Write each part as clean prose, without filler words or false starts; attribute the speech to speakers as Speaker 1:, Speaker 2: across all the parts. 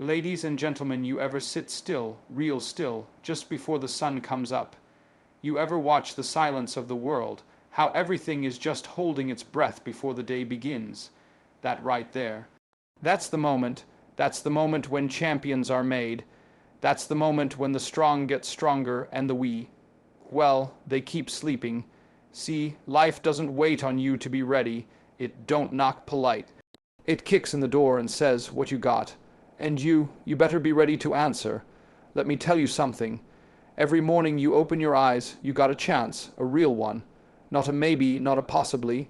Speaker 1: Ladies and gentlemen, you ever sit still, real still, just before the sun comes up? You ever watch the silence of the world, how everything is just holding its breath before the day begins? That right there. That's the moment. That's the moment when champions are made. That's the moment when the strong get stronger and the weak, well, they keep sleeping. See, life doesn't wait on you to be ready. It don't knock polite. It kicks in the door and says what you got. And you better be ready to answer. Let me tell you something. Every morning you open your eyes, you got a chance, a real one. Not a maybe, not a possibly.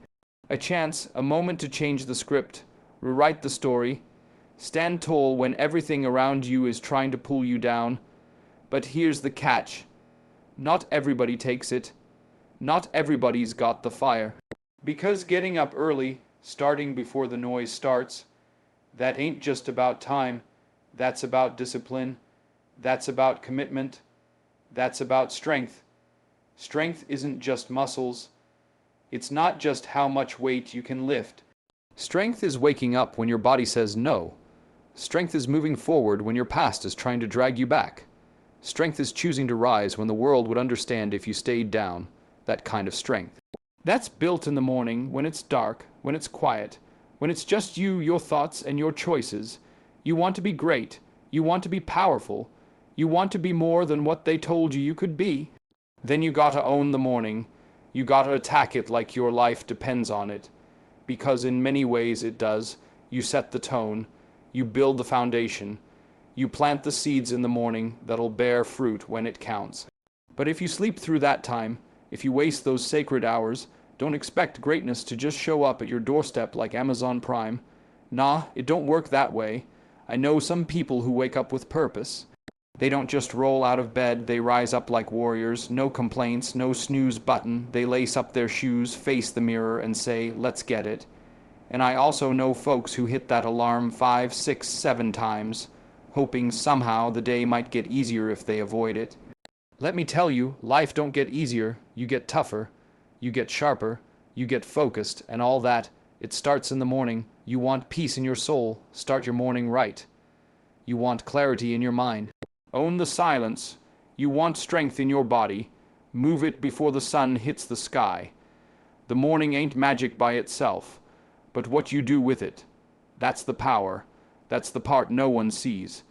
Speaker 1: A chance, a moment to change the script, rewrite the story. Stand tall when everything around you is trying to pull you down. But here's the catch. Not everybody takes it. Not everybody's got the fire. Because getting up early, starting before the noise starts, that ain't just about time. That's about discipline. That's about commitment. That's about strength. Strength isn't just muscles. It's not just how much weight you can lift. Strength is waking up when your body says no. Strength is moving forward when your past is trying to drag you back. Strength is choosing to rise when the world would understand if you stayed down. That kind of strength. That's built in the morning when it's dark, when it's quiet, when it's just you, your thoughts, and your choices. You want to be great. You want to be powerful. You want to be more than what they told you could be. Then you gotta own the morning. You gotta attack it like your life depends on it. Because in many ways it does. You set the tone. You build the foundation. You plant the seeds in the morning that'll bear fruit when it counts. But if you sleep through that time, if you waste those sacred hours, don't expect greatness to just show up at your doorstep like Amazon Prime. Nah, it don't work that way. I know some people who wake up with purpose. They don't just roll out of bed, they rise up like warriors. No complaints, no snooze button. They lace up their shoes, face the mirror, and say, let's get it. And I also know folks who hit that alarm 5, 6, 7 times, hoping somehow the day might get easier if they avoid it. Let me tell you, life don't get easier, you get tougher, you get sharper, you get focused, and all that. It starts in the morning. You want peace in your soul, start your morning right. You want clarity in your mind. Own the silence. You want strength in your body. Move it before the sun hits the sky. The morning ain't magic by itself, but what you do with it. That's the power. That's the part no one sees.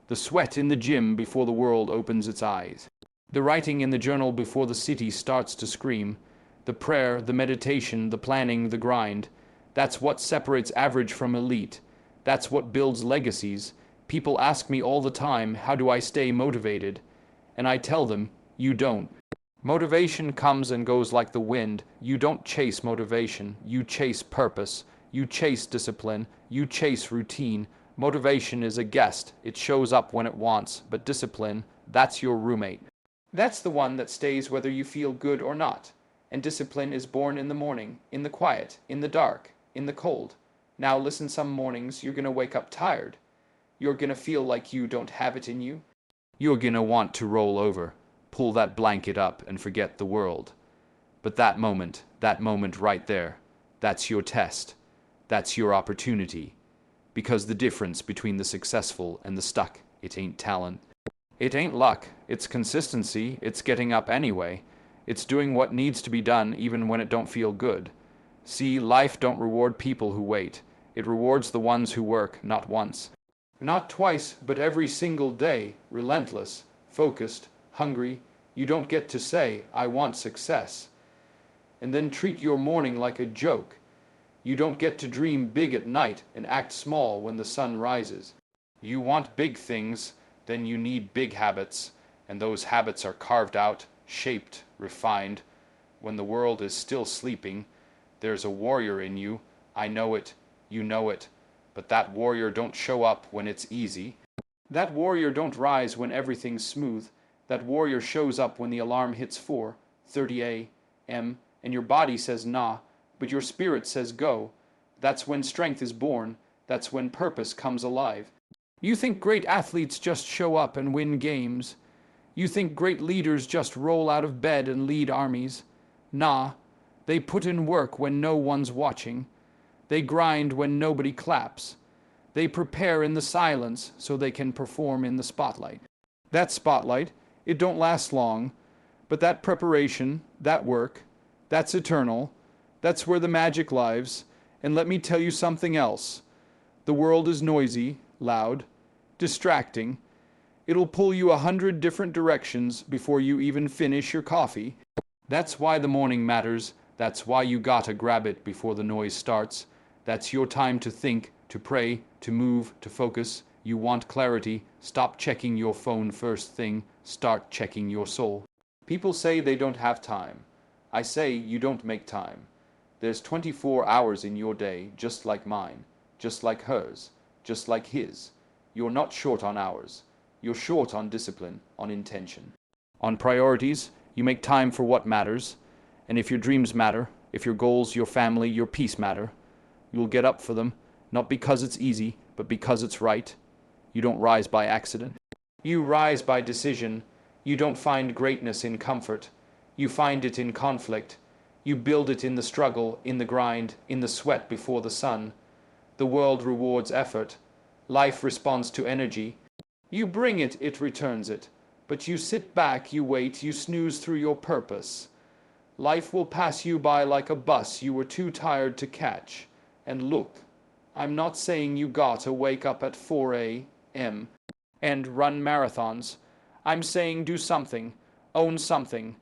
Speaker 1: The sweat in the gym before the world opens its eyes. The writing in the journal before the city starts to scream. The prayer, the meditation, the planning, the grind. That's what separates average from elite. That's what builds legacies. People ask me all the time, how do I stay motivated? And I tell them, you don't. Motivation comes and goes like the wind. You don't chase motivation. You chase purpose. You chase discipline. You chase routine. Motivation is a guest. It shows up when it wants. But discipline, that's your roommate. That's the one that stays whether you feel good or not. And discipline is born in the morning, in the quiet, in the dark, in the cold. Now listen, some mornings you're gonna wake up tired. You're gonna feel like you don't have it in you. You're gonna want to roll over, pull that blanket up and forget the world. But that moment right there, that's your test. That's your opportunity. Because the difference between the successful and the stuck, it ain't talent. It ain't luck. It's consistency. It's getting up anyway. It's doing what needs to be done even when it don't feel good. See, life don't reward people who wait. It rewards the ones who work, not once. Not twice, but every single day, relentless, focused, hungry. You don't get to say, I want success. And then treat your morning like a joke. You don't get to dream big at night and act small when the sun rises. You want big things, then you need big habits, and those habits are carved out, shaped, refined. When the world is still sleeping, there's a warrior in you. I know it, you know it, but that warrior don't show up when it's easy. That warrior don't rise when everything's smooth. That warrior shows up when the alarm hits 4:30 a.m. and your body says nah, but your spirit says go. That's when strength is born. That's when purpose comes alive. You think great athletes just show up and win games. You think great leaders just roll out of bed and lead armies. Nah, they put in work when no one's watching. They grind when nobody claps. They prepare in the silence so they can perform in the spotlight. That spotlight, it don't last long, but that preparation, that work, that's eternal. That's where the magic lives. And let me tell you something else. The world is noisy, loud, distracting. It'll pull you 100 different directions before you even finish your coffee. That's why the morning matters. That's why you gotta grab it before the noise starts. That's your time to think, to pray, to move, to focus. You want clarity. Stop checking your phone first thing. Start checking your soul. People say they don't have time. I say you don't make time. There's 24 hours in your day, just like mine, just like hers, just like his. You're not short on hours. You're short on discipline, on intention. On priorities, you make time for what matters. And if your dreams matter, if your goals, your family, your peace matter, you'll get up for them, not because it's easy, but because it's right. You don't rise by accident. You rise by decision. You don't find greatness in comfort. You find it in conflict. You build it in the struggle, in the grind, in the sweat before the sun. The world rewards effort. Life responds to energy. You bring it, it returns it. But you sit back, you wait, you snooze through your purpose. Life will pass you by like a bus you were too tired to catch. And look, I'm not saying you gotta wake up at 4 a.m. and run marathons. I'm saying do something, own something.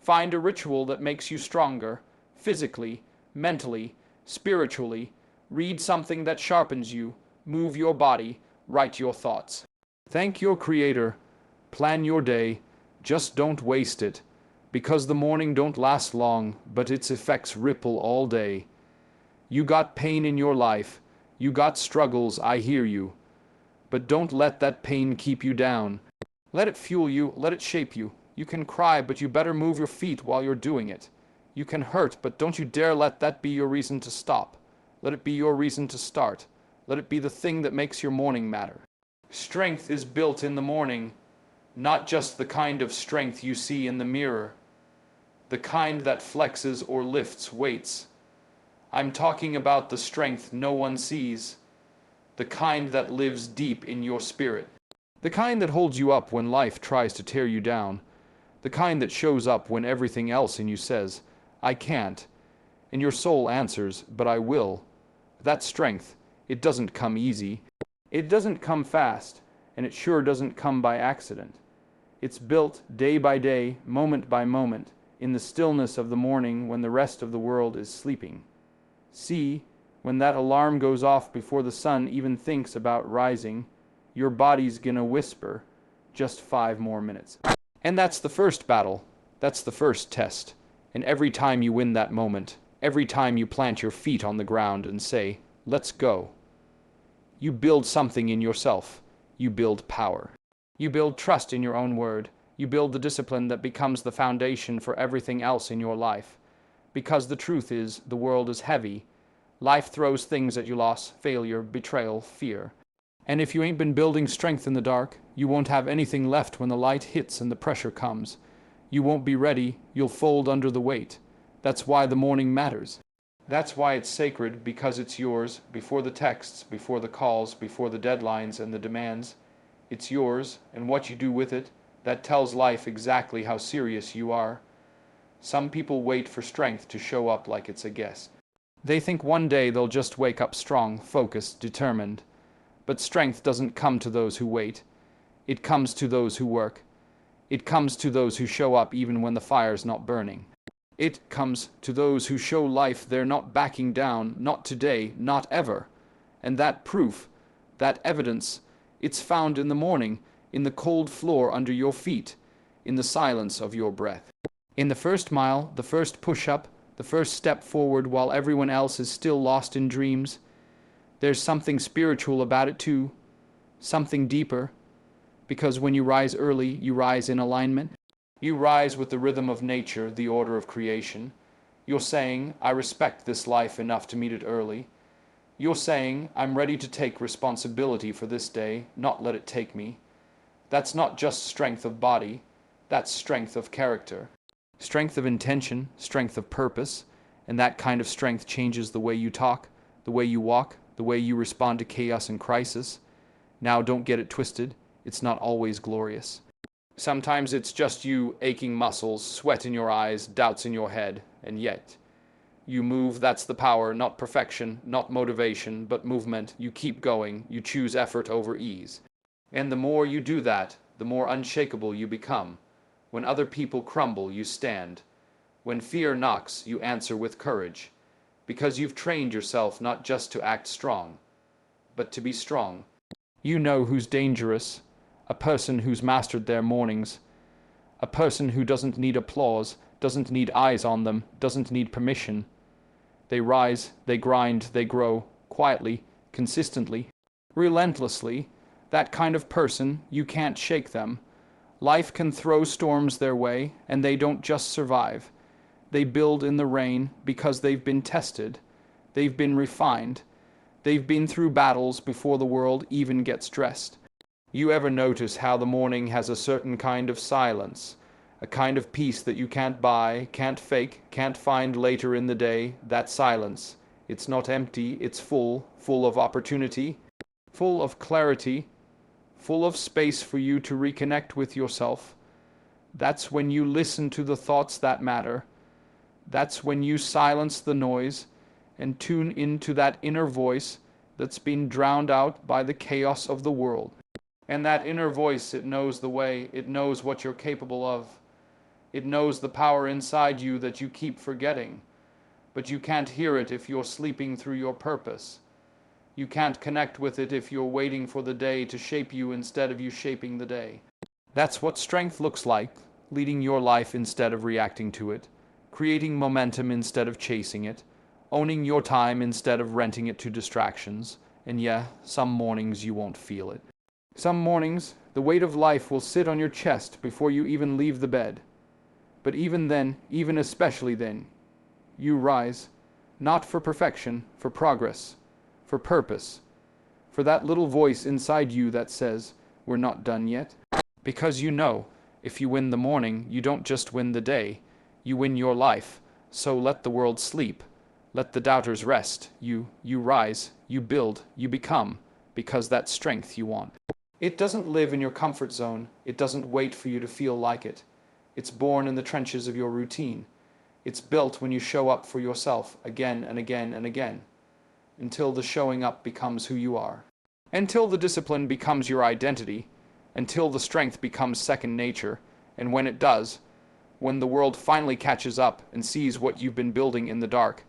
Speaker 1: Find a ritual that makes you stronger, physically, mentally, spiritually. Read something that sharpens you, move your body, write your thoughts. Thank your Creator, plan your day, just don't waste it, because the morning don't last long, but its effects ripple all day. You got pain in your life, you got struggles, I hear you, but don't let that pain keep you down. Let it fuel you, let it shape you. You can cry, but you better move your feet while you're doing it. You can hurt, but don't you dare let that be your reason to stop. Let it be your reason to start. Let it be the thing that makes your morning matter. Strength is built in the morning, not just the kind of strength you see in the mirror, the kind that flexes or lifts weights. I'm talking about the strength no one sees, the kind that lives deep in your spirit, the kind that holds you up when life tries to tear you down, the kind that shows up when everything else in you says, I can't, and your soul answers, but I will. That strength, it doesn't come easy. It doesn't come fast, and it sure doesn't come by accident. It's built day by day, moment by moment, in the stillness of the morning when the rest of the world is sleeping. See, when that alarm goes off before the sun even thinks about rising, your body's gonna whisper, just 5 more minutes. And that's the first battle. That's the first test. And every time you win that moment, every time you plant your feet on the ground and say, let's go, you build something in yourself. You build power. You build trust in your own word. You build the discipline that becomes the foundation for everything else in your life. Because the truth is, the world is heavy. Life throws things at you: loss, failure, betrayal, fear. And if you ain't been building strength in the dark, you won't have anything left when the light hits and the pressure comes. You won't be ready. You'll fold under the weight. That's why the morning matters. That's why it's sacred, because it's yours, before the texts, before the calls, before the deadlines and the demands. It's yours, and what you do with it, that tells life exactly how serious you are. Some people wait for strength to show up like it's a guest. They think one day they'll just wake up strong, focused, determined. But strength doesn't come to those who wait. It comes to those who work. It comes to those who show up even when the fire's not burning. It comes to those who show life they're not backing down, not today, not ever. And that proof, that evidence, it's found in the morning, in the cold floor under your feet, in the silence of your breath. In the first mile, the first push-up, the first step forward while everyone else is still lost in dreams. There's something spiritual about it too, something deeper, because when you rise early, you rise in alignment. You rise with the rhythm of nature, the order of creation. You're saying, I respect this life enough to meet it early. You're saying, I'm ready to take responsibility for this day, not let it take me. That's not just strength of body, that's strength of character. Strength of intention, strength of purpose, and that kind of strength changes the way you talk, the way you walk, the way you respond to chaos and crisis. Now, don't get it twisted. It's not always glorious. Sometimes it's just you aching muscles, sweat in your eyes, doubts in your head, and yet you move. That's the power, not perfection, not motivation, but movement. You keep going. You choose effort over ease. And the more you do that, the more unshakable you become. When other people crumble, you stand. When fear knocks, you answer with courage. Because you've trained yourself not just to act strong, but to be strong. You know who's dangerous. A person who's mastered their mornings. A person who doesn't need applause, doesn't need eyes on them, doesn't need permission. They rise, they grind, they grow, quietly, consistently, relentlessly. That kind of person, you can't shake them. Life can throw storms their way, and they don't just survive. They build in the rain because they've been tested. They've been refined. They've been through battles before the world even gets dressed. You ever notice how the morning has a certain kind of silence, a kind of peace that you can't buy, can't fake, can't find later in the day? That silence. It's not empty, it's full, full of opportunity, full of clarity, full of space for you to reconnect with yourself. That's when you listen to the thoughts that matter. That's when you silence the noise and tune into that inner voice that's been drowned out by the chaos of the world. And that inner voice, it knows the way, it knows what you're capable of. It knows the power inside you that you keep forgetting. But you can't hear it if you're sleeping through your purpose. You can't connect with it if you're waiting for the day to shape you instead of you shaping the day. That's what strength looks like, leading your life instead of reacting to it, creating momentum instead of chasing it, owning your time instead of renting it to distractions. And yeah, some mornings you won't feel it. Some mornings, the weight of life will sit on your chest before you even leave the bed. But even then, even especially then, you rise, not for perfection, for progress, for purpose, for that little voice inside you that says, "We're not done yet." Because you know, if you win the morning, you don't just win the day, you win your life. So let the world sleep. Let the doubters rest. You rise, you build, you become, because that's strength you want. It doesn't live in your comfort zone. It doesn't wait for you to feel like it. It's born in the trenches of your routine. It's built when you show up for yourself again and again and again, until the showing up becomes who you are. Until the discipline becomes your identity, until the strength becomes second nature, and when it does, when the world finally catches up and sees what you've been building in the dark,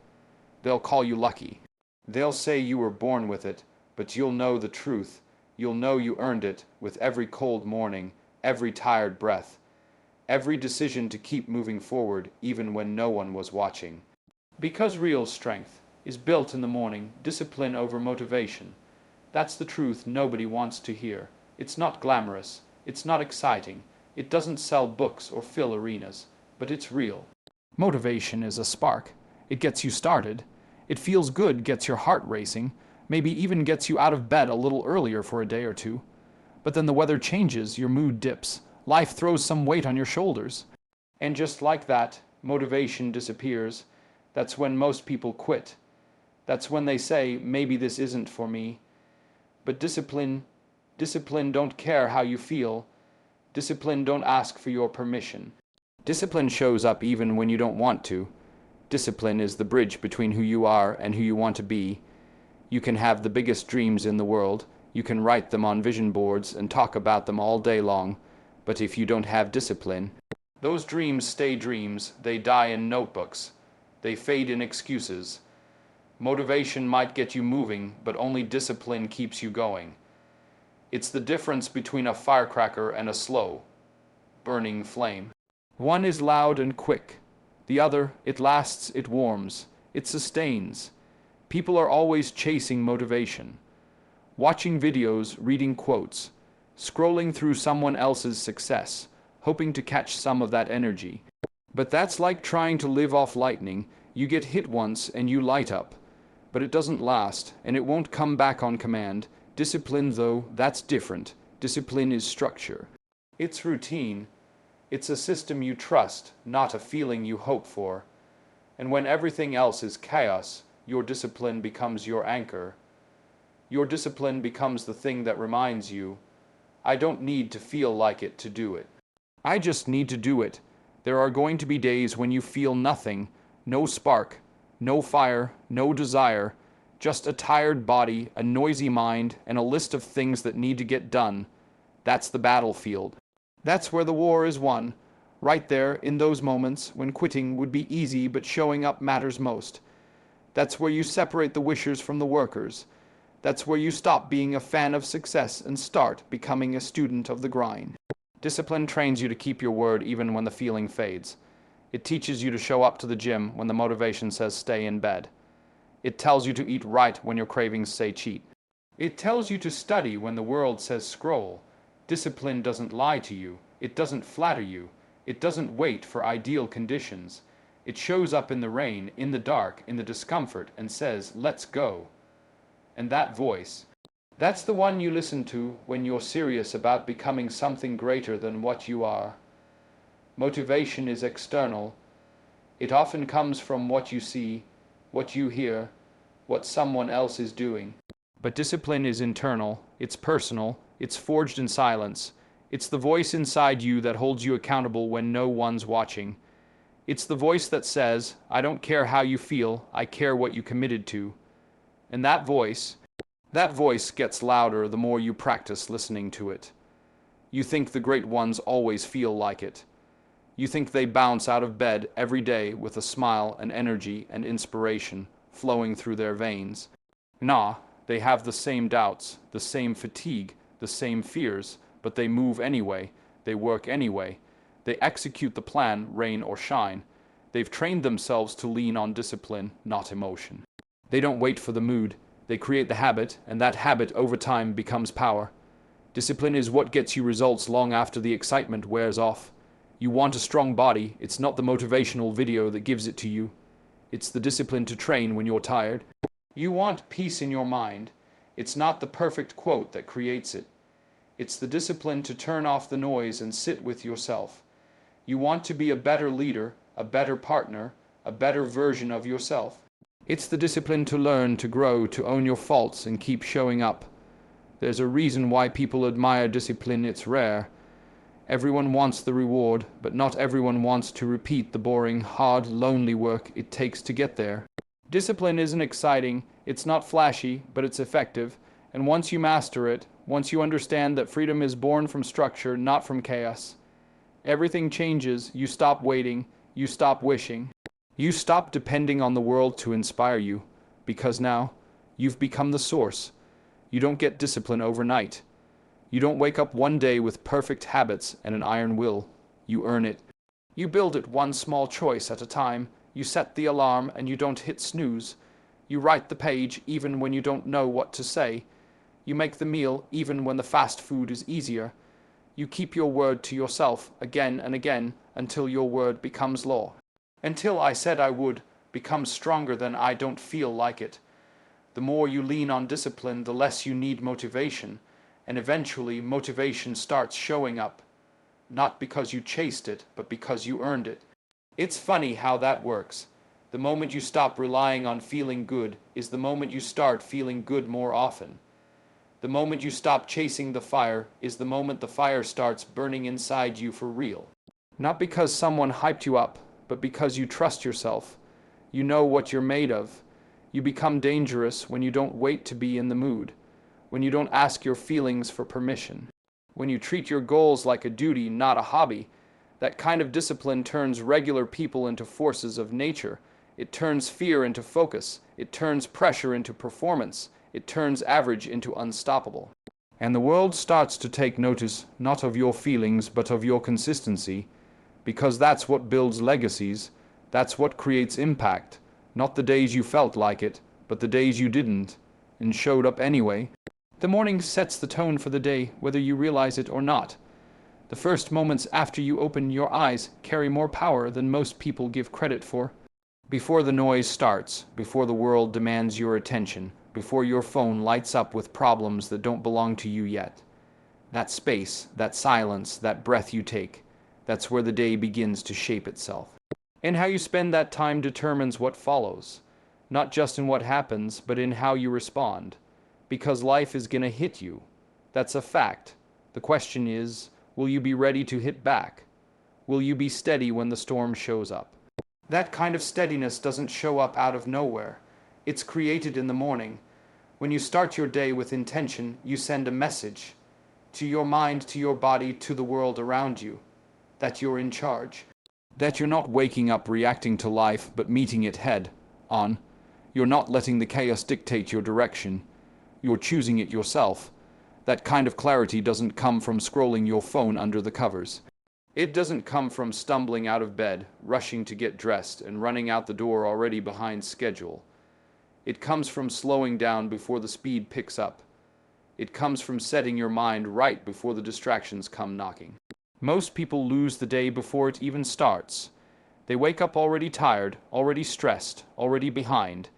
Speaker 1: they'll call you lucky. They'll say you were born with it, but you'll know the truth. You'll know you earned it with every cold morning, every tired breath, every decision to keep moving forward even when no one was watching. Because real strength is built in the morning, discipline over motivation. That's the truth nobody wants to hear. It's not glamorous. It's not exciting. It doesn't sell books or fill arenas, but it's real. Motivation is a spark. It gets you started. It feels good, gets your heart racing, maybe even gets you out of bed a little earlier for a day or two. But then the weather changes, your mood dips, life throws some weight on your shoulders. And just like that, motivation disappears. That's when most people quit. That's when they say, maybe this isn't for me. But discipline don't care how you feel. Discipline don't ask for your permission. Discipline shows up even when you don't want to. Discipline is the bridge between who you are and who you want to be. You can have the biggest dreams in the world, you can write them on vision boards and talk about them all day long, but if you don't have discipline, those dreams stay dreams, they die in notebooks, they fade in excuses. Motivation might get you moving, but only discipline keeps you going. It's the difference between a firecracker and a slow, burning flame. One is loud and quick, the other, it lasts, it warms, it sustains. People are always chasing motivation, watching videos, reading quotes, scrolling through someone else's success, hoping to catch some of that energy. But that's like trying to live off lightning. You get hit once and you light up, but it doesn't last and it won't come back on command. Discipline, though, that's different. Discipline is structure. It's routine. It's a system you trust, not a feeling you hope for. And when everything else is chaos, your discipline becomes your anchor. Your discipline becomes the thing that reminds you, I don't need to feel like it to do it. I just need to do it. There are going to be days when you feel nothing, no spark, no fire, no desire, just a tired body, a noisy mind, and a list of things that need to get done. That's the battlefield. That's where the war is won. Right there, in those moments when quitting would be easy but showing up matters most. That's where you separate the wishers from the workers. That's where you stop being a fan of success and start becoming a student of the grind. Discipline trains you to keep your word even when the feeling fades. It teaches you to show up to the gym when the motivation says stay in bed. It tells you to eat right when your cravings say cheat. It tells you to study when the world says scroll. Discipline doesn't lie to you. It doesn't flatter you. It doesn't wait for ideal conditions. It shows up in the rain, in the dark, in the discomfort, and says, let's go. And that voice, that's the one you listen to when you're serious about becoming something greater than what you are. Motivation is external. It often comes from what you see, what you hear, what someone else is doing. But discipline is internal, it's personal, it's forged in silence. It's the voice inside you that holds you accountable when no one's watching. It's the voice that says, I don't care how you feel, I care what you committed to. And that voice gets louder the more you practice listening to it. You think the great ones always feel like it. You think they bounce out of bed every day with a smile and energy and inspiration flowing through their veins. Nah, they have the same doubts, the same fatigue, the same fears, but they move anyway, they work anyway. They execute the plan, rain or shine. They've trained themselves to lean on discipline, not emotion. They don't wait for the mood. They create the habit, and that habit over time becomes power. Discipline is what gets you results long after the excitement wears off. You want a strong body, it's not the motivational video that gives it to you. It's the discipline to train when you're tired. You want peace in your mind. It's not the perfect quote that creates it. It's the discipline to turn off the noise and sit with yourself. You want to be a better leader, a better partner, a better version of yourself. It's the discipline to learn, to grow, to own your faults and keep showing up. There's a reason why people admire discipline, it's rare. Everyone wants the reward, but not everyone wants to repeat the boring, hard, lonely work it takes to get there. Discipline isn't exciting, it's not flashy, but it's effective, and once you master it, once you understand that freedom is born from structure, not from chaos, everything changes. You stop waiting, you stop wishing. You stop depending on the world to inspire you, because now you've become the source. You don't get discipline overnight. You don't wake up one day with perfect habits and an iron will. You earn it. You build it one small choice at a time. You set the alarm and you don't hit snooze. You write the page even when you don't know what to say. You make the meal even when the fast food is easier. You keep your word to yourself again and again until your word becomes law. Until I said I would become stronger than I don't feel like it. The more you lean on discipline, the less you need motivation. And eventually motivation starts showing up. Not because you chased it, but because you earned it. It's funny how that works. The moment you stop relying on feeling good is the moment you start feeling good more often. The moment you stop chasing the fire is the moment the fire starts burning inside you for real. Not because someone hyped you up, but because you trust yourself. You know what you're made of. You become dangerous when you don't wait to be in the mood, when you don't ask your feelings for permission, when you treat your goals like a duty, not a hobby. That kind of discipline turns regular people into forces of nature. It turns fear into focus. It turns pressure into performance. It turns average into unstoppable. And the world starts to take notice not of your feelings but of your consistency, because that's what builds legacies. That's what creates impact. Not the days you felt like it, but the days you didn't and showed up anyway. The morning sets the tone for the day, whether you realize it or not. The first moments after you open your eyes carry more power than most people give credit for. Before the noise starts, before the world demands your attention, before your phone lights up with problems that don't belong to you yet. That space, that silence, that breath you take, that's where the day begins to shape itself. And how you spend that time determines what follows, not just in what happens, but in how you respond. because life is gonna hit you. That's a fact. The question is, will you be ready to hit back? Will you be steady when the storm shows up? That kind of steadiness doesn't show up out of nowhere. It's created in the morning. When you start your day with intention, you send a message to your mind, to your body, to the world around you, that you're in charge. That you're not waking up reacting to life, but meeting it head on. You're not letting the chaos dictate your direction. You're choosing it yourself. That kind of clarity doesn't come from scrolling your phone under the covers. It doesn't come from stumbling out of bed, rushing to get dressed, and running out the door already behind schedule. It comes from slowing down before the speed picks up. It comes from setting your mind right before the distractions come knocking. Most people lose the day before it even starts. They wake up already tired, already stressed, already behind,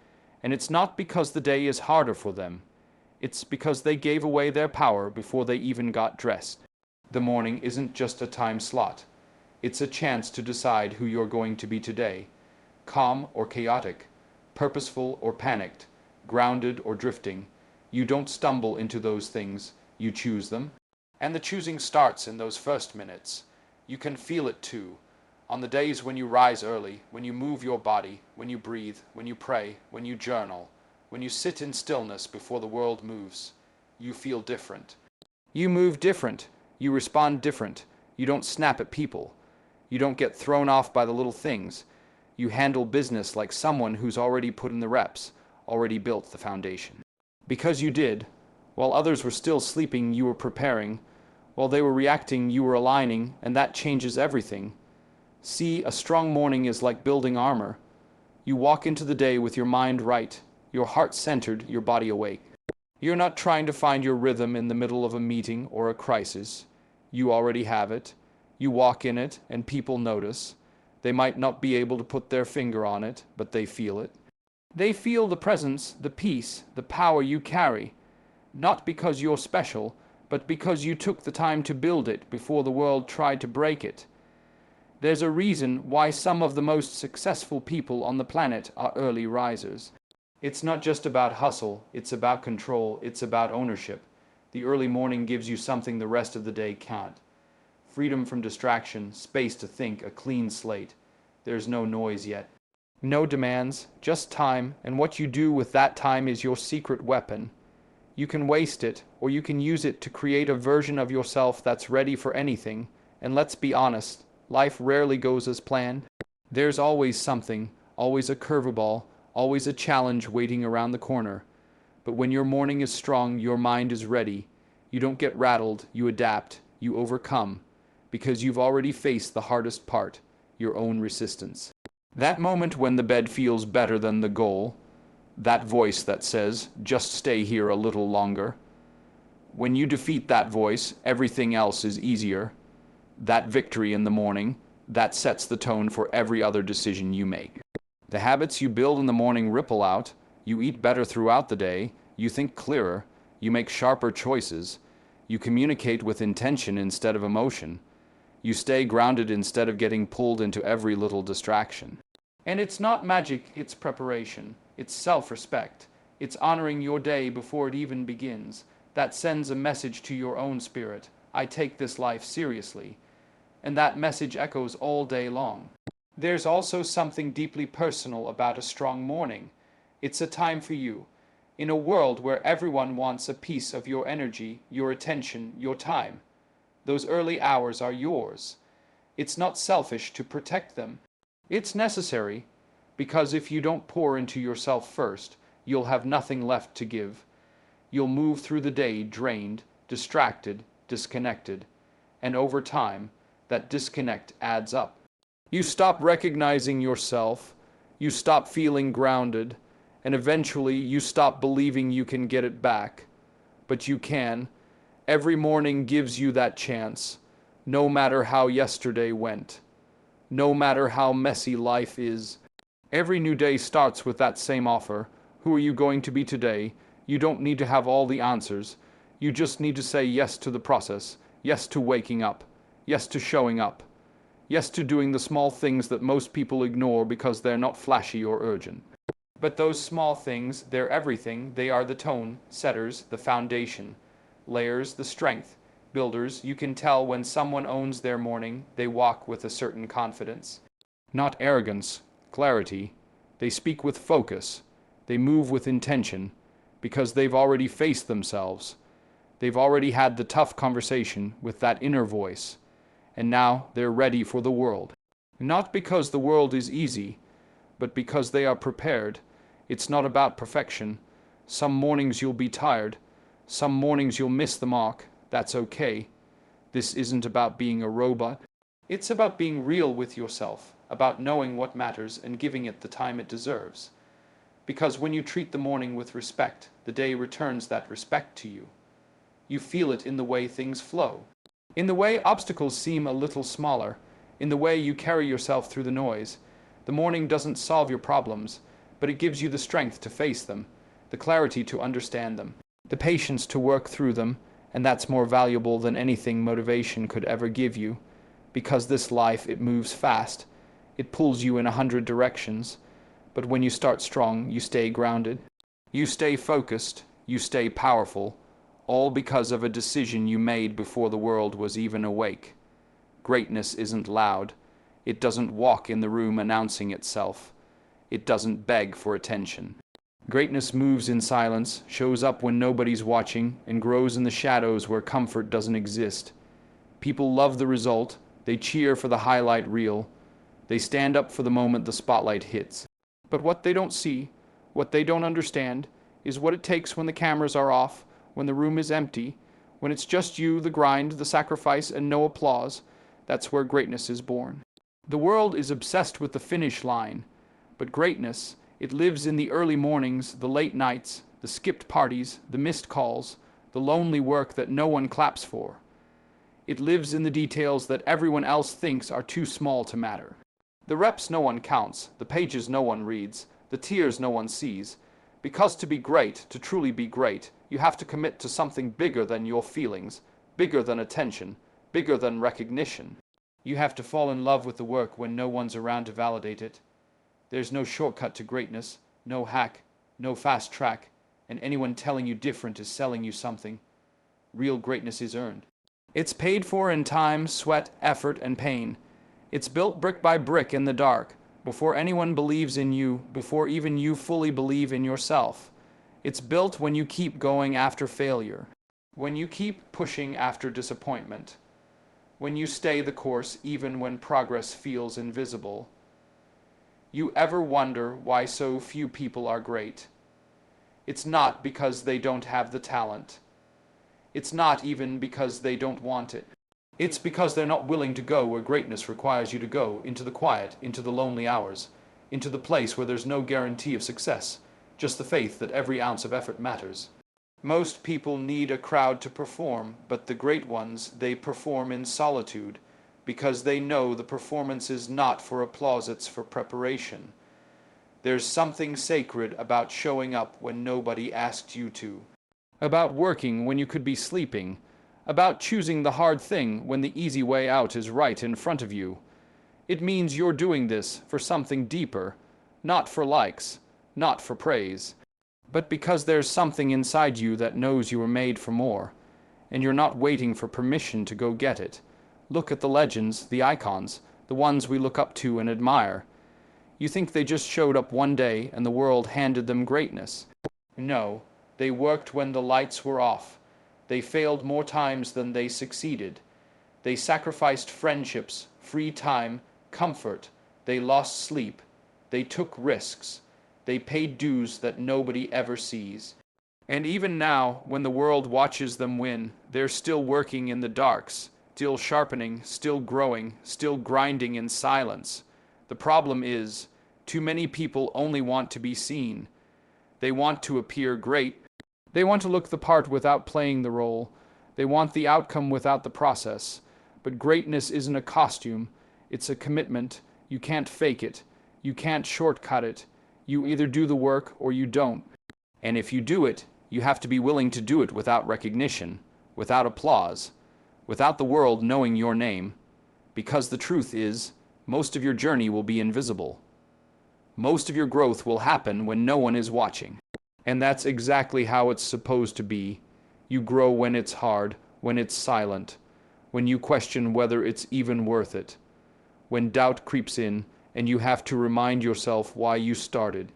Speaker 1: and it's not because the day is harder for them. It's because they gave away their power before they even got dressed. The morning isn't just a time slot. It's a chance to decide who you're going to be today. Calm or chaotic, purposeful or panicked, grounded or drifting. You don't stumble into those things, you choose them. And the choosing starts in those first minutes. You can feel it too. On the days when you rise early, when you move your body, when you breathe, when you pray, when you journal, when you sit in stillness before the world moves, you feel different. You move different. You respond different. You don't snap at people. You don't get thrown off by the little things. You handle business like someone who's already put in the reps, already built the foundation. Because you did. While others were still sleeping, you were preparing. While they were reacting, you were aligning, and that changes everything. See, a strong morning is like building armor. You walk into the day with your mind right, your heart centered, your body awake. You're not trying to find your rhythm in the middle of a meeting or a crisis. You already have it. You walk in it, and people notice. They might not be able to put their finger on it, but they feel it. They feel the presence, the peace, the power you carry. Not because you're special, but because you took the time to build it before the world tried to break it. There's a reason why some of the most successful people on the planet are early risers. It's not just about hustle, it's about control, it's about ownership. The early morning gives you something the rest of the day can't. Freedom from distraction, space to think, a clean slate. There's no noise yet. No demands, just time, and what you do with that time is your secret weapon. You can waste it, or you can use it to create a version of yourself that's ready for anything. And let's be honest, life rarely goes as planned. There's always something, always a curveball, always a challenge waiting around the corner. But when your morning is strong, your mind is ready. You don't get rattled, you adapt, you overcome, because you've already faced the hardest part, your own resistance. That moment when the bed feels better than the goal, that voice that says, just stay here a little longer. When you defeat that voice, everything else is easier. That victory in the morning, that sets the tone for every other decision you make. The habits you build in the morning ripple out. You eat better throughout the day. You think clearer. You make sharper choices. You communicate with intention instead of emotion. You stay grounded instead of getting pulled into every little distraction. And it's not magic, it's preparation. It's self-respect. It's honoring your day before it even begins. That sends a message to your own spirit. I take this life seriously. And that message echoes all day long. There's also something deeply personal about a strong morning. It's a time for you. In a world where everyone wants a piece of your energy, your attention, your time. Those early hours are yours. It's not selfish to protect them. It's necessary, because if you don't pour into yourself first, you'll have nothing left to give. You'll move through the day drained, distracted, disconnected, and over time, that disconnect adds up. You stop recognizing yourself, you stop feeling grounded, and eventually you stop believing you can get it back. But you can. Every morning gives you that chance, no matter how yesterday went. No matter how messy life is. Every new day starts with that same offer. Who are you going to be today? You don't need to have all the answers. You just need to say yes to the process, yes to waking up, yes to showing up, yes to doing the small things that most people ignore because they're not flashy or urgent. But those small things, they're everything. They are the tone, setters, the foundation, layers, the strength, builders. You can tell when someone owns their morning, they walk with a certain confidence. Not arrogance, clarity. They speak with focus. They move with intention, because they've already faced themselves. They've already had the tough conversation with that inner voice, and now they're ready for the world. Not because the world is easy, but because they are prepared. It's not about perfection. Some mornings you'll be tired. Some mornings you'll miss the mark. That's okay. This isn't about being a robot. It's about being real with yourself, about knowing what matters and giving it the time it deserves. Because when you treat the morning with respect, the day returns that respect to you. You feel it in the way things flow, in the way obstacles seem a little smaller, in the way you carry yourself through the noise. The morning doesn't solve your problems, but it gives you the strength to face them, the clarity to understand them, the patience to work through them, and that's more valuable than anything motivation could ever give you, because this life, it moves fast. It pulls you in 100 directions, but when you start strong, you stay grounded. You stay focused, you stay powerful, all because of a decision you made before the world was even awake. Greatness isn't loud. It doesn't walk in the room announcing itself. It doesn't beg for attention. Greatness moves in silence, shows up when nobody's watching, and grows in the shadows where comfort doesn't exist. People love the result. They cheer for the highlight reel. They stand up for the moment the spotlight hits. But what they don't see, what they don't understand, is what it takes when the cameras are off, when the room is empty, when it's just you, the grind, the sacrifice, and no applause. That's where greatness is born. The world is obsessed with the finish line, but greatness, it lives in the early mornings, the late nights, the skipped parties, the missed calls, the lonely work that no one claps for. It lives in the details that everyone else thinks are too small to matter. The reps no one counts, the pages no one reads, the tears no one sees. Because to be great, to truly be great, you have to commit to something bigger than your feelings, bigger than attention, bigger than recognition. You have to fall in love with the work when no one's around to validate it. There's no shortcut to greatness, no hack, no fast track, and anyone telling you different is selling you something. Real greatness is earned. It's paid for in time, sweat, effort, and pain. It's built brick by brick in the dark, before anyone believes in you, before even you fully believe in yourself. It's built when you keep going after failure, when you keep pushing after disappointment, when you stay the course even when progress feels invisible. You ever wonder why so few people are great? It's not because they don't have the talent. It's not even because they don't want it. It's because they're not willing to go where greatness requires you to go, into the quiet, into the lonely hours, into the place where there's no guarantee of success, just the faith that every ounce of effort matters. Most people need a crowd to perform, but the great ones, they perform in solitude, because they know the performance is not for applause, it's for preparation. There's something sacred about showing up when nobody asked you to, about working when you could be sleeping, about choosing the hard thing when the easy way out is right in front of you. It means you're doing this for something deeper, not for likes, not for praise, but because there's something inside you that knows you were made for more, and you're not waiting for permission to go get it. Look at the legends, the icons, the ones we look up to and admire. You think they just showed up one day and the world handed them greatness. No, they worked when the lights were off. They failed more times than they succeeded. They sacrificed friendships, free time, comfort. They lost sleep. They took risks. They paid dues that nobody ever sees. And even now, when the world watches them win, they're still working in the darks, still sharpening, still growing, still grinding in silence. The problem is, too many people only want to be seen. They want to appear great. They want to look the part without playing the role. They want the outcome without the process. But greatness isn't a costume. It's a commitment. You can't fake it. You can't shortcut it. You either do the work or you don't. And if you do it, you have to be willing to do it without recognition, without applause, without the world knowing your name. Because the truth is, most of your journey will be invisible. Most of your growth will happen when no one is watching. And that's exactly how it's supposed to be. You grow when it's hard, when it's silent, when you question whether it's even worth it, when doubt creeps in and you have to remind yourself why you started.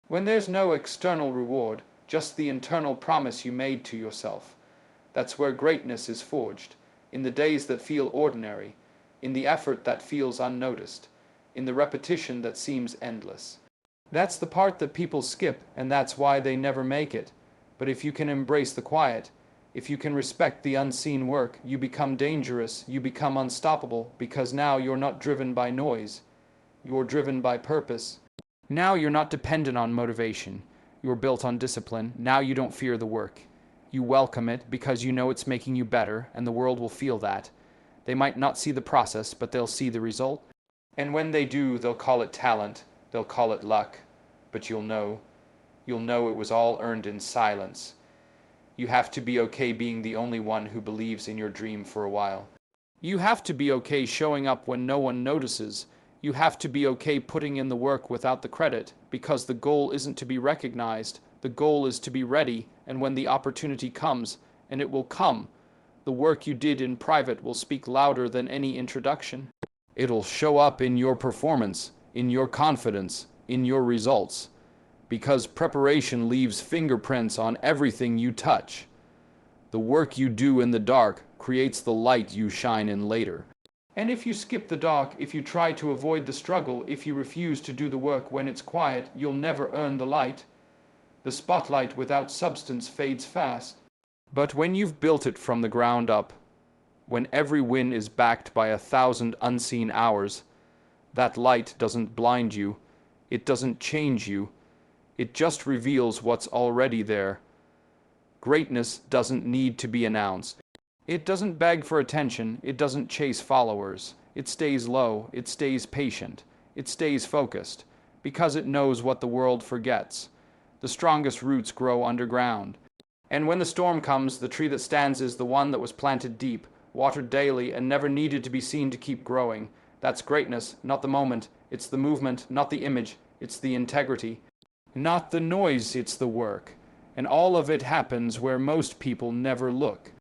Speaker 1: When there's no external reward, just the internal promise you made to yourself. That's where greatness is forged, in the days that feel ordinary, in the effort that feels unnoticed, in the repetition that seems endless. That's the part that people skip, and that's why they never make it. But if you can embrace the quiet, if you can respect the unseen work, you become dangerous, you become unstoppable, because now you're not driven by noise. You're driven by purpose. Now you're not dependent on motivation. You're built on discipline. Now you don't fear the work. You welcome it because you know it's making you better, and the world will feel that. They might not see the process, but they'll see the result. And when they do, they'll call it talent. They'll call it luck. But you'll know. You'll know it was all earned in silence. You have to be okay being the only one who believes in your dream for a while. You have to be okay showing up when no one notices. You have to be okay putting in the work without the credit, because the goal isn't to be recognized. The goal is to be ready, and when the opportunity comes, and it will come, the work you did in private will speak louder than any introduction. It'll show up in your performance, in your confidence, in your results. Because preparation leaves fingerprints on everything you touch. The work you do in the dark creates the light you shine in later. And if you skip the dark, if you try to avoid the struggle, if you refuse to do the work when it's quiet, you'll never earn the light. The spotlight without substance fades fast. But when you've built it from the ground up, when every win is backed by 1,000 unseen hours, that light doesn't blind you, it doesn't change you, it just reveals what's already there. Greatness doesn't need to be announced. It doesn't beg for attention, it doesn't chase followers. It stays low, it stays patient, it stays focused, because it knows what the world forgets. The strongest roots grow underground. And when the storm comes, the tree that stands is the one that was planted deep, watered daily, and never needed to be seen to keep growing. That's greatness, not the moment. It's the movement, not the image. It's the integrity. Not the noise, it's the work. And all of it happens where most people never look.